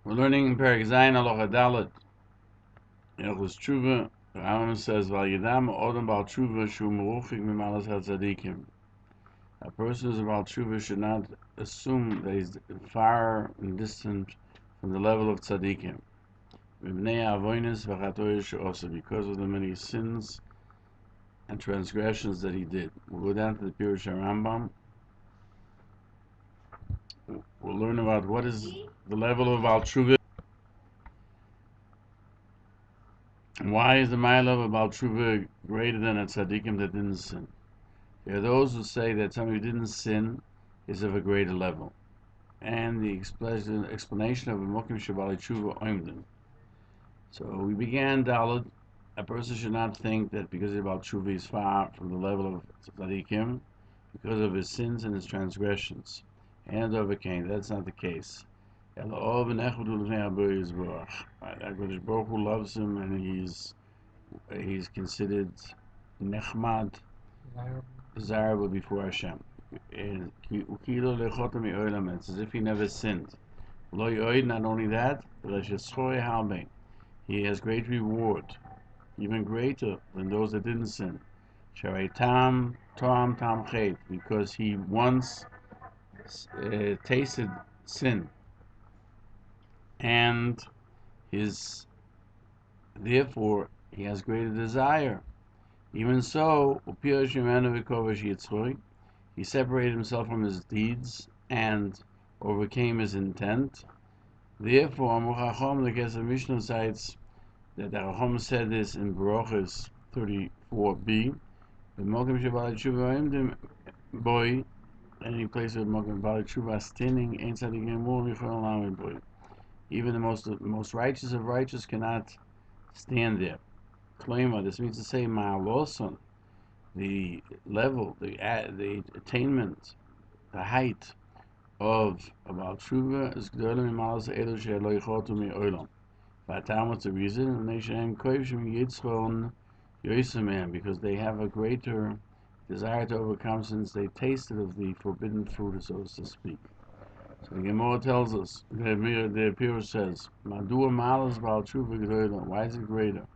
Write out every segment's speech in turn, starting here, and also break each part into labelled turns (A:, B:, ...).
A: We're learning in Perek Zayin Halacha Dalet, Hilchos Tshuva. Rambam says, "Val yadam odom bal tshuva shu meruchik mimalas hatzadikim." A person who's about tshuva should not assume that he's far and distant from the level of tzadikim. Because of the many sins and transgressions that he did. We'll go down to the Peirush Rambam. We'll learn about what is the level of al tshuva. Why is the ma'ila of al tshuva greater than a tzaddikim that didn't sin? There are those who say that somebody who didn't sin is of a greater level, and the explanation of a mokim shabali tshuva oimdim. So we began Dalet. A person should not think that because of al tshuva is far from the level of tzaddikim because of his sins and his transgressions, and overcame. That's not the case. HaKadosh Baruch Hu loves him, and he's considered nechmad, desirable before Hashem. It's as if he never sinned. Not only that, he has great reward, even greater than those that didn't sin. Because he once tasted sin, and therefore he has greater desire. Even so, he separated himself from his deeds and overcame his intent. Therefore, the Mishnah cites that the Chacham said this in Baruchas 34b. Boy, any place with Mokim Bali Tshuva standing, ain't tzadikim more. Even the most righteous of righteous cannot stand there. Klema, this means to say ma'aloson, the level, the attainment, the height of Baal Tshuva is g'dolim mimalas elu she'lo yichotu mi'olam. V'atam, what's the reason? Because they have a greater desire to overcome since they tasted of the forbidden fruit, so to speak. So the Gemara tells us, the Peirush says, Madua malas Baal Tshuva g'dolim. Why is it greater?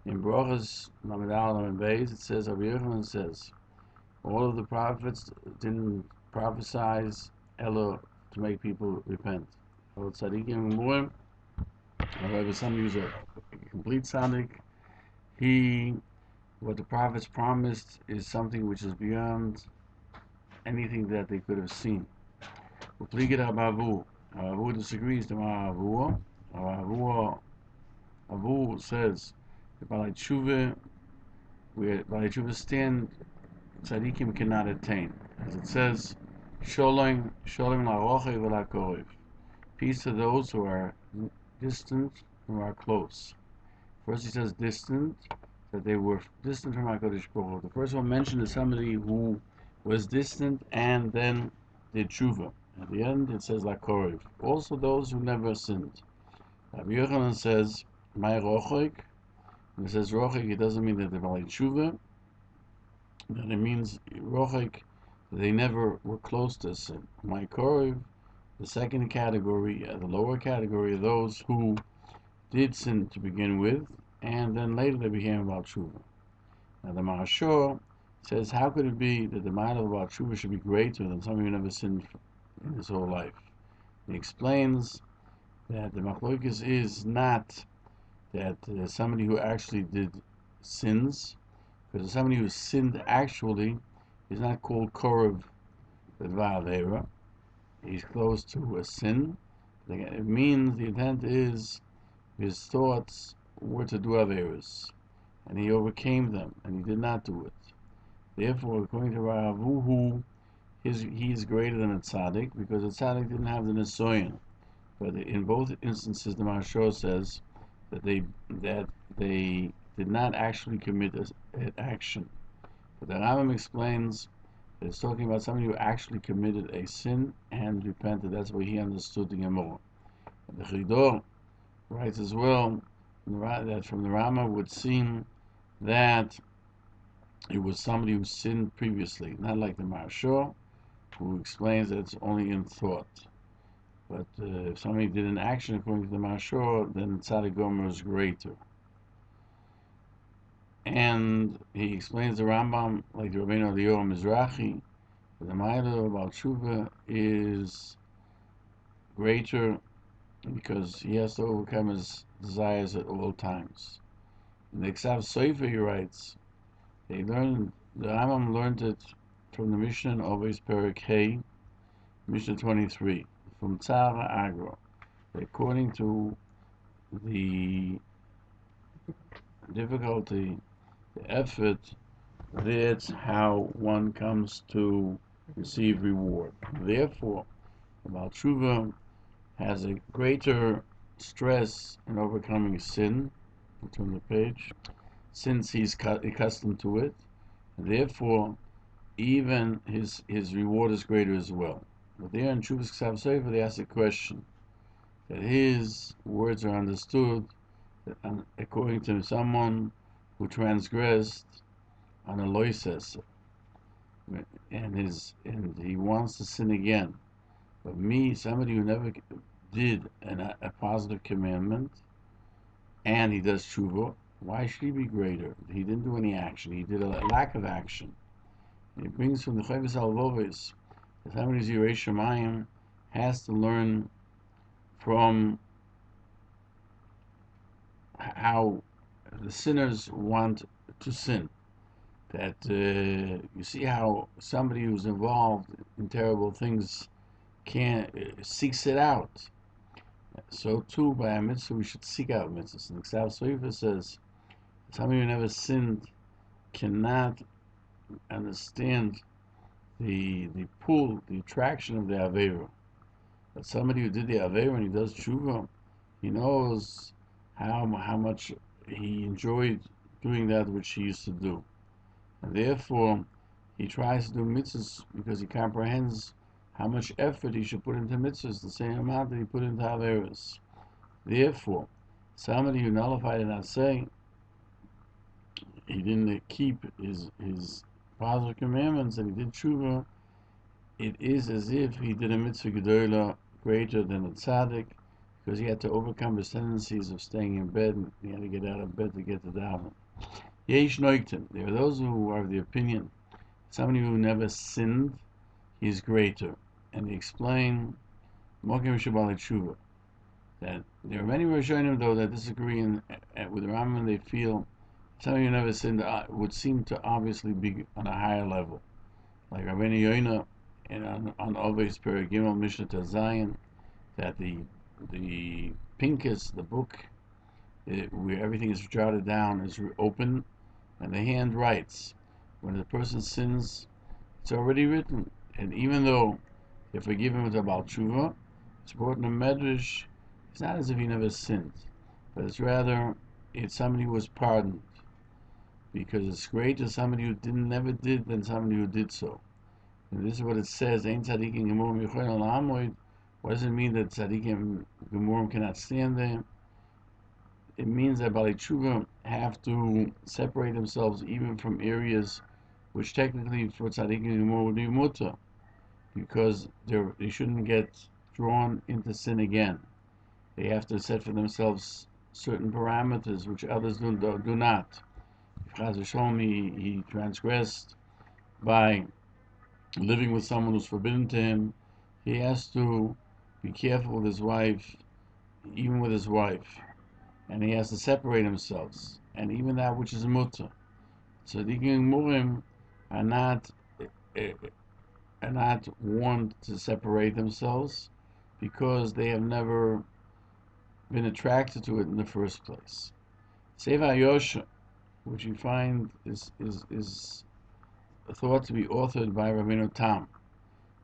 A: In Brachas Lamed Beis, it says, Rabbi Yochanan says, all of the prophets didn't prophesize Ella to make people repent. However, some use a complete tzaddik. What the prophets promised is something which is beyond anything that they could have seen. Avu disagrees to Avu. Avu says, Balei Tshuva, where Balei Tshuva stand, tzaddikim cannot attain. As it says, Sholem la'rochei v'la'korev. Peace to those who are distant and who are close. First he says distant, that they were distant from HaKadosh Baruch Hu. The first one mentioned is somebody who was distant and then did tshuva. At the end it says la'korev. Also those who never sinned. Rabbi Yochanan says, my rochek. When it says rochek, it doesn't mean that they're balei tshuva. That it means rochek, they never were close to sin. My korev, the second category, the lower category, are those who did sin to begin with, and then later they became about tshuva. Now the Machon says, how could it be that the mind of about tshuva should be greater than somebody who never sinned in his whole life? He explains that the machlokes is not that somebody who actually did sins, because somebody who sinned actually is not called korev v'avera. He's close to a sin. It means the intent is his thoughts were to do averas, and he overcame them, and he did not do it. Therefore, according to Rav, he is greater than a tzaddik because a tzaddik didn't have the nesoyin. But in both instances, the Machon says that they did not actually commit an action. But the Rambam explains that it's talking about somebody who actually committed a sin and repented. That's what he understood the Gemara. The Chidor writes as well that from the Rambam would seem that it was somebody who sinned previously, not like the Machon, who explains that it's only in thought. But if somebody did an action according to the Mashor, then Tzaddik Gomer is greater. And he explains the Rambam, like the Rabbeinu Eliyahu Mizrahi, that the Ma'ila about Tshuva is greater because he has to overcome his desires at all times. In the Ksav Sofer, he writes, the Rambam learned it from the Mishnah in Oves Perek Hey, Mishnah 23, from Tzara Agro. According to the difficulty, the effort, that's how one comes to receive reward. Therefore, the Baal Tshuva has a greater stress in overcoming sin, turn the page, since he's accustomed to it. Therefore, even his reward is greater as well. But there in Tshuva's Ksav Sofer, they ask a question, that his words are understood that, according to someone who transgressed on a loises, and he wants to sin again. But me, somebody who never did a positive commandment, and he does tshuva, why should he be greater? He didn't do any action. He did a lack of action. And he brings from the Chayvus Alvovis that somebody who's Yirei Shamayim has to learn from how the sinners want to sin. That you see how somebody who's involved in terrible things seeks it out. So too, by a mitzvah, we should seek out mitzvahs. And the Ksav Sofer says, somebody who never sinned cannot understand the pull, the attraction of the Aveira. But somebody who did the Aveira and he does tshuva, he knows how much he enjoyed doing that which he used to do. And therefore, he tries to do mitzvahs because he comprehends how much effort he should put into mitzvahs, the same amount that he put into Averas. Therefore, somebody who nullified an asay, he didn't keep his positive commandments, and he did tshuva, it is as if he did a mitzvah gedola greater than a tzaddik, because he had to overcome his tendencies of staying in bed, and he had to get out of bed to get to daven. Yesh noiktim. There are those who are of the opinion somebody who never sinned, he's greater. And they explain Mokim Shabbat Tshuva, that there are many Rishonim though that disagree with Rambam. They feel somebody who never sinned would seem to obviously be on a higher level, like Rabbeinu Yoina and on Oves Perek Gimel Mishnah Tazayin, that the Pinkus, the book where everything is jotted down, is open, and the hand writes. When the person sins, it's already written, and even though they forgive him with a Baal Tshuva, it's brought in a medrash. It's not as if he never sinned, but it's somebody who was pardoned, because it's greater somebody who never did than somebody who did so. And this is what it says: Ein tzadikim gemurim yichoyin al ha'amoid. What does it mean that tzadikim gemurim cannot stand there? It means that Balei Tshuva have to separate themselves even from areas which technically for tzadikim gemurim would be mutter, because they shouldn't get drawn into sin again. They have to set for themselves certain parameters which others do not. If Chaz v'sholom he transgressed by living with someone who's forbidden to him, he has to be careful with his wife, even with his wife, and he has to separate himself, and even that which is mutter. Tzadikim gemurim are not warned to separate themselves because they have never been attracted to it in the first place. Seva Yosha, which you find is thought to be authored by Rabbeinu Tam,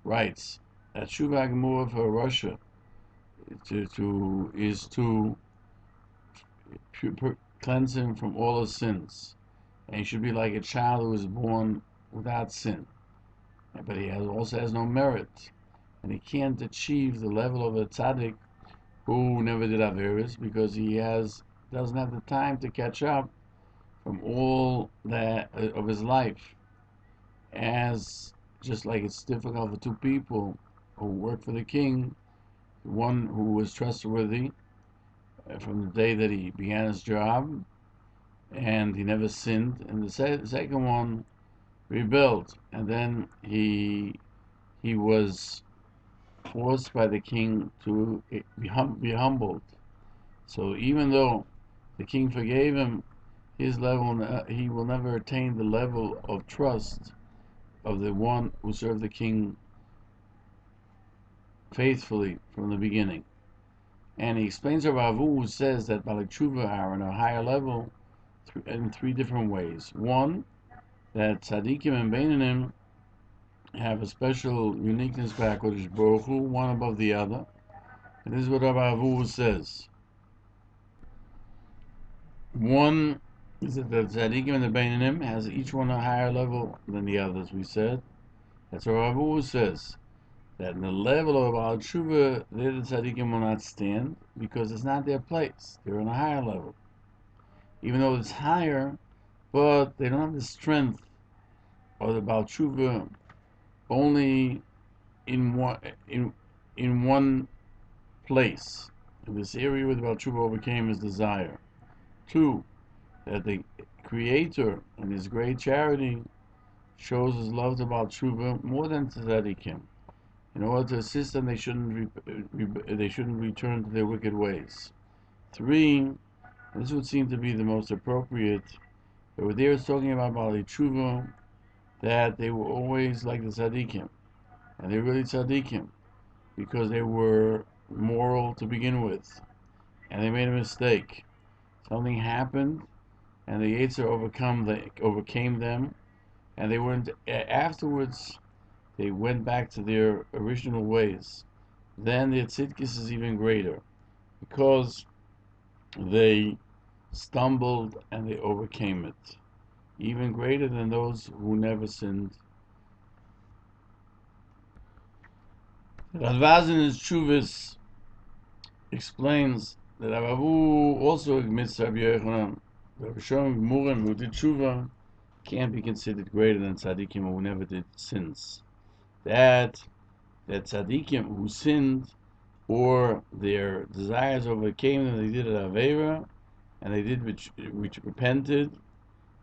A: writes that Tshuva Gemura for Russia is to cleanse him from all his sins, and he should be like a child who is born without sin, but he also has no merit, and he can't achieve the level of a tzaddik who never did averis, because he doesn't have the time to catch up from all that of his life. As just like it's difficult for two people who work for the king one who was trustworthy from the day that he began his job, and he never sinned. And the second one rebelled, and then he was forced by the king to be humbled. So even though the king forgave him, his level, he will never attain the level of trust of the one who served the king faithfully from the beginning. And he explains of Avu, who says that Balei Tshuva are on a higher level in three different ways. One, that tzaddikim and beinanim have a special uniqueness by HaKadosh Baruch Hu, one above the other. And this is what Rabbi Avu says. One is that the tzaddikim and the beinanim has each one a higher level than the others, we said. That's what Rabbi Avu says. That in the level of Balei Tshuva, there the tzaddikim will not stand because it's not their place. They're on a higher level. Even though it's higher, but they don't have the strength of the Balei Tshuva only in one place. In this area where the Balei Tshuva overcame his desire. Two, that the Creator in his great charity shows his love to Balei Tshuva more than to tzaddikim. In order to assist them, they shouldn't return to their wicked ways. Three, this would seem to be the most appropriate. Over there, it's talking about Balei Tshuva, that they were always like the tzaddikim, and they're really tzaddikim because they were moral to begin with, and they made a mistake. Something happened, and the Yetzer overcame them, and they weren't. Afterwards, they went back to their original ways. Then their tzidkis is even greater, because they stumbled and they overcame it, even greater than those who never sinned. Radvaz in his Tshuvas explains that Avu also admits Rabbi Yochanan, Rabbi Shimon Gemurim, who did Tshuva, can't be considered greater than tzaddikim who never did sins. That tzaddikim who sinned or their desires overcame them, they did it Aveira, and they did which repented,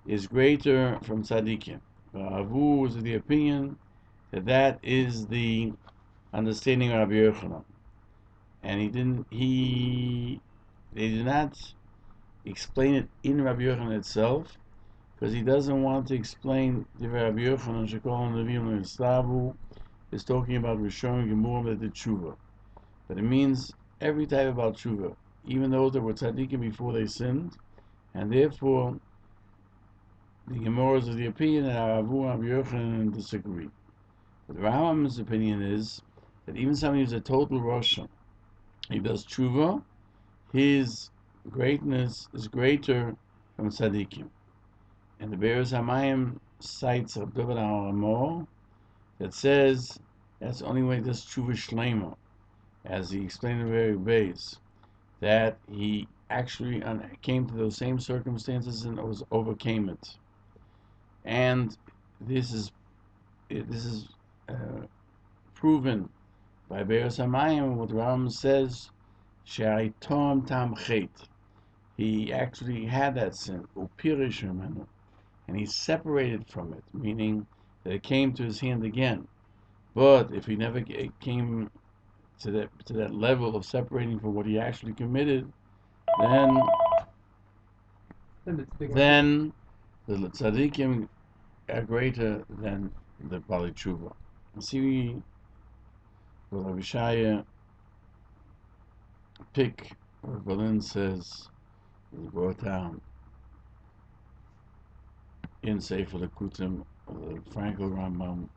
A: is greater from tzaddikim. Avu was of the opinion that is the understanding of Rabbi Yochanan, and they did not explain it in Rabbi Yochanan itself, because he doesn't want to explain the Rabbi Yochanan Shekol Neviim Le'Slavu is talking about Rishon Gemurim that did Tshuva, but it means every type of Balei Tshuva, even those that were tzaddikim before they sinned, and therefore the Gemara is of the opinion that Avu and Rabbi Yochanan disagree. But the Rambam's opinion is that even somebody who's a total Rasha, he does Tshuva, his greatness is greater from tzaddikim. And the Peirush HaMeir cites Reb David HaMor that says that's the only way this Tshuva Shlema, as he explained in the very base, that he actually came to those same circumstances and overcame it. And this is proven by Peirush HaMeir, what Rambam says, She'aitom tam chet. He actually had that sin, upirish himenu, and he separated from it, meaning that it came to his hand again. But if he never came to that level of separating from what he actually committed, then the tzaddikim are greater than the Balei Tshuva. See what Rabbi Shaya pick, or Berlin says, is brought down in Sefer Lekutim, Frankel Rambam,